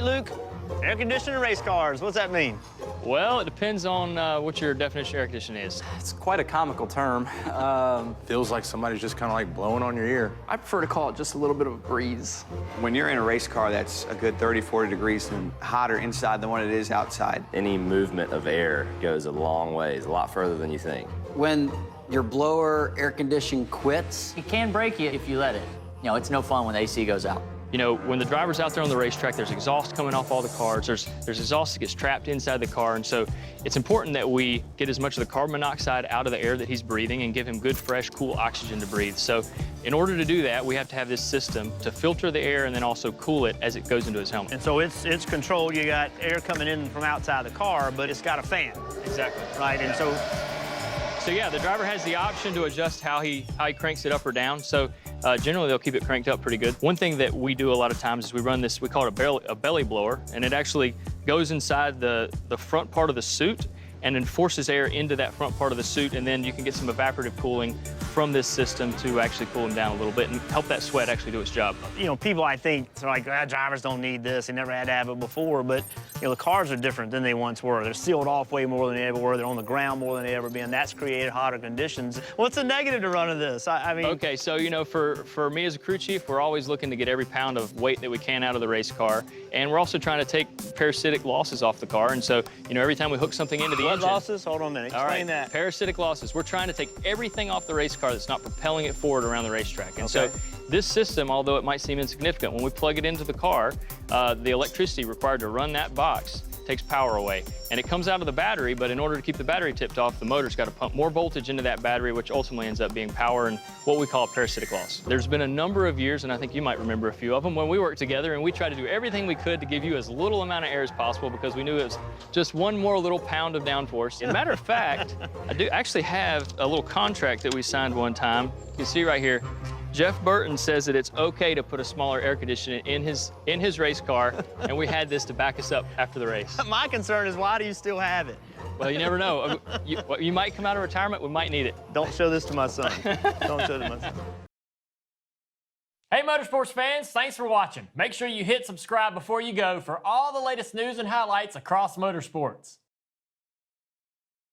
right, Luke. Air conditioning race cars, what's that mean? Well, it depends on what your definition of air conditioning is. It's quite a comical term. Feels like somebody's just kind of like blowing on your ear. I prefer to call it just a little bit of a breeze. When you're in a race car that's a good 30, 40 degrees and hotter inside than what it is outside. Any movement of air goes a long ways, a lot further than you think. When your blower air conditioning quits, It can break you if you let it. You know, it's no fun when the AC goes out. You know, when the driver's out there on the racetrack, there's exhaust coming off all the cars. There's exhaust that gets trapped inside the car, and so it's important that we get as much of the carbon monoxide out of the air that he's breathing and give him good, fresh, cool oxygen to breathe. So in order to do that, we have to have this system to filter the air and then also cool it as it goes into his helmet. And so it's controlled. You got air coming in from outside the car, but it's got a fan. Exactly. Right, and so yeah, the driver has the option to adjust how he cranks it up or down. So generally, they'll keep it cranked up pretty good. One thing that we do a lot of times is we run this, we call it a belly blower, and it actually goes inside the front part of the suit and then forces air into that front part of the suit, and then you can get some evaporative cooling from this system to actually cool them down a little bit and help that sweat actually do its job. you know, people, I think, are like, drivers don't need this. They never had to have it before. But, you know, the cars are different than they once were. They're sealed off way more than they ever were. They're on the ground more than they ever been. That's created hotter conditions. What's the negative to running this? I mean... Okay, so, you know, for me as a crew chief, we're always looking to get every pound of weight that we can out of the race car. And we're also trying to take parasitic losses off the car. And so, you know, every time we hook something into the engine... What losses? Hold on a minute. Explain that. Parasitic losses. We're trying to take everything off the race car that's not propelling it forward around the racetrack. And so this system, although it might seem insignificant, when we plug it into the car, the electricity required to run that box takes power away. And it comes out of the battery, but in order to keep the battery tipped off, the motor's got to pump more voltage into that battery, which ultimately ends up being power and what we call a parasitic loss. There's been a number of years, and I think you might remember a few of them, when we worked together and we tried to do everything we could to give you as little amount of air as possible because we knew it was just one more little pound of downforce. As a matter of fact, I do actually have a little contract that we signed one time. You can see right here. Jeff Burton says that it's okay to put a smaller air conditioner in his race car, and we had this to back us up after the race. My concern is, why do you still have it? Well, you never know. You might come out of retirement, we might need it. Don't show this to my son. Don't show it to my son. Hey, Motorsports fans, thanks for watching. Make sure you hit subscribe before you go for all the latest news and highlights across motorsports.